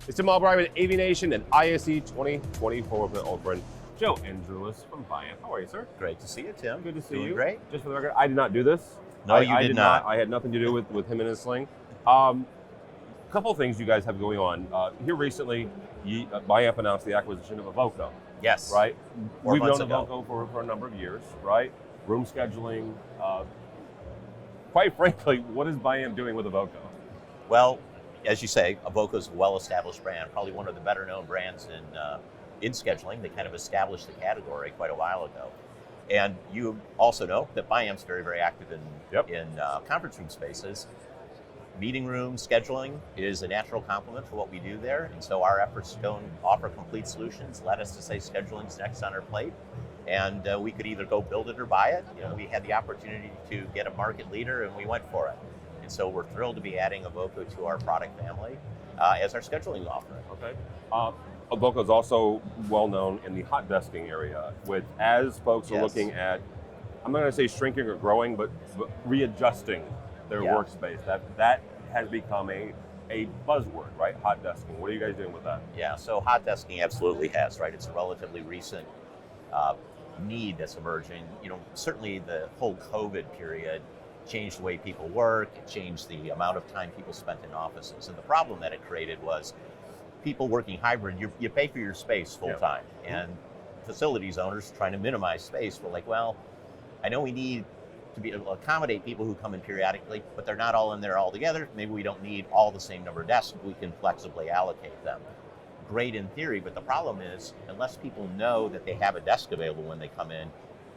It's Tim Albright with AVNation and ISE 2024 with my old friend Joe Andrulis from Biamp. How are you, sir? Great to see you, Tim. Good to see Doing you. Great. Just for the record, I did not do this. No, you I did not. I had nothing to do with him and his sling. Couple of things you guys have going on. Here recently, Biamp announced the acquisition of Evoko, Yes. right? 4 We've months known ago. Evoko for a number of years, right? Room scheduling. Quite frankly, what is Biamp doing with Evoko? Well, as you say, Evoko is a well-established brand, probably one of the better-known brands in scheduling. They kind of established the category quite a while ago. And you also know that Biamp's very, very active in conference room spaces. Meeting room scheduling is a natural complement for what we do there. And so our efforts to go and offer complete solutions led us to say scheduling's next on our plate. And we could either go build it or buy it. You know, we had the opportunity to get a market leader and we went for it. And so we're thrilled to be adding Evoko to our product family as our scheduling offering. Okay. Evoko is also well known in the hot desking area, with as folks are looking at, I'm not going to say shrinking or growing, but readjusting their workspace. That has become a buzzword, right? Hot desking. What are you guys doing with that? Yeah, so hot desking absolutely has, right? It's a relatively recent need that's emerging. You know, certainly the whole COVID period changed the way people work, it changed the amount of time people spent in offices. And the problem that it created was people working hybrid, you pay for your space full time. And facilities owners trying to minimize space were like, well, I know we need to be able to accommodate people who come in periodically, but they're not all in there all together. Maybe we don't need all the same number of desks, we can flexibly allocate them. Great in theory, but the problem is, unless people know that they have a desk available when they come in,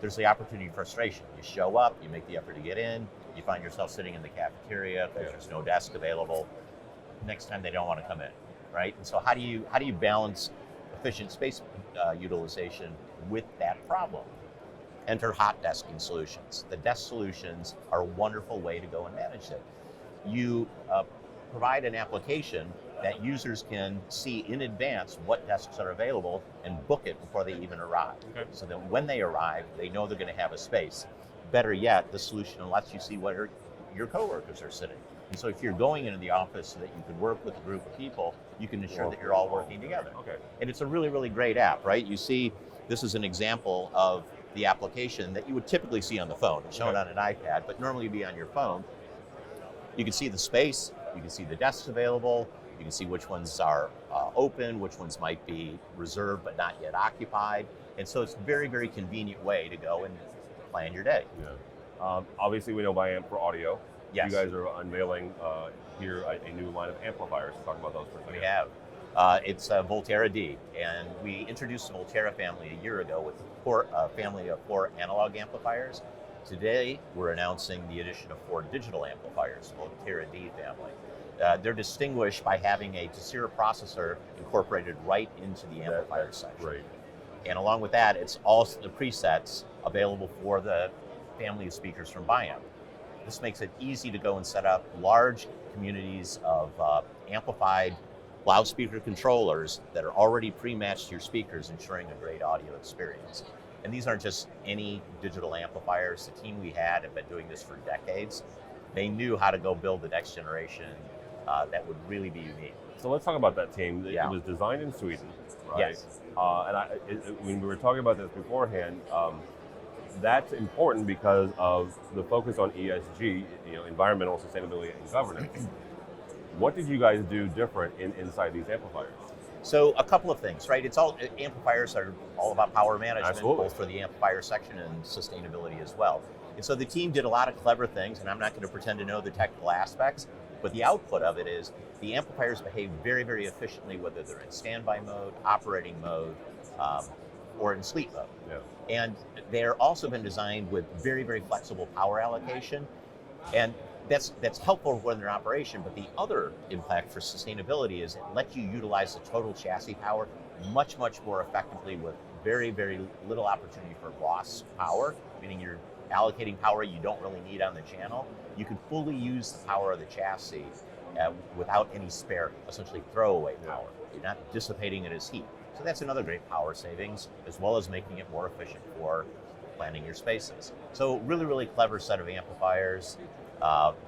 there's the opportunity for frustration. You show up, you make the effort to get in, you find yourself sitting in the cafeteria, there's no desk available. Next time they don't want to come in, right? And so how do you balance efficient space utilization with that problem? Enter hot desking solutions. The desk solutions are a wonderful way to go and manage it. You provide an application that users can see in advance what desks are available and book it before they even arrive. Okay. So that when they arrive, they know they're going to have a space. Better yet, the solution lets you see where your coworkers are sitting. And so if you're going into the office so that you can work with a group of people, you can ensure that you're all working together. Okay. And it's a really, really great app, right? You see, this is an example of the application that you would typically see on the phone. It's shown on an iPad, but normally be on your phone. You can see the space, you can see the desks available, you can see which ones are open, which ones might be reserved but not yet occupied. And so it's a very, very convenient way to go and plan your day. Yeah. Obviously, we know Biamp for audio. Yes. You guys are unveiling here a new line of amplifiers. Talk about those for a second. We have. It's Voltera D, and we introduced the Voltera family a year ago with a family of 4 analog amplifiers. Today, we're announcing the addition of 4 digital amplifiers, Voltera D family. They're distinguished by having a Tessera processor incorporated right into the amplifier section. Right. And along with that, it's all the presets available for the family of speakers from Biamp. This makes it easy to go and set up large communities of amplified loudspeaker controllers that are already pre-matched to your speakers, ensuring a great audio experience. And these aren't just any digital amplifiers. The team we had have been doing this for decades. They knew how to go build the next generation that would really be unique. So let's talk about that team. It was designed in Sweden, right? Yes. When we were talking about this beforehand, that's important because of the focus on ESG, environmental sustainability and governance. What did you guys do different inside these amplifiers? So a couple of things, right? Amplifiers are all about power management, Absolutely. both for the amplifier section and sustainability as well. And so the team did a lot of clever things, and I'm not going to pretend to know the technical aspects, but the output of it is the amplifiers behave very, very efficiently, whether they're in standby mode, operating mode, or in sleep mode. Yeah. And they're also been designed with very, very flexible power allocation. And that's helpful when they're in operation, but the other impact for sustainability is it lets you utilize the total chassis power much, much more effectively with very, very little opportunity for loss power, meaning you're allocating power you don't really need on the channel. You can fully use the power of the chassis without any spare, essentially throwaway power. You're not dissipating it as heat. So that's another great power savings, as well as making it more efficient for planning your spaces. So really, really clever set of amplifiers.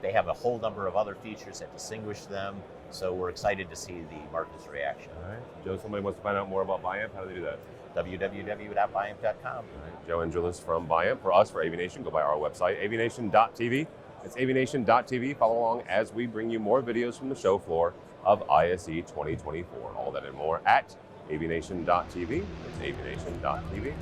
They have a whole number of other features that distinguish them. So we're excited to see the market's reaction. All right. Joe, somebody wants to find out more about Biamp. How do they do that? www.biamp.com. Joe and Julius from Biamp. For us, for AVNation, go by our website, avnation.tv. It's avnation.tv. Follow along as we bring you more videos from the show floor of ISE 2024. All that and more at avnation.tv. It's avnation.tv.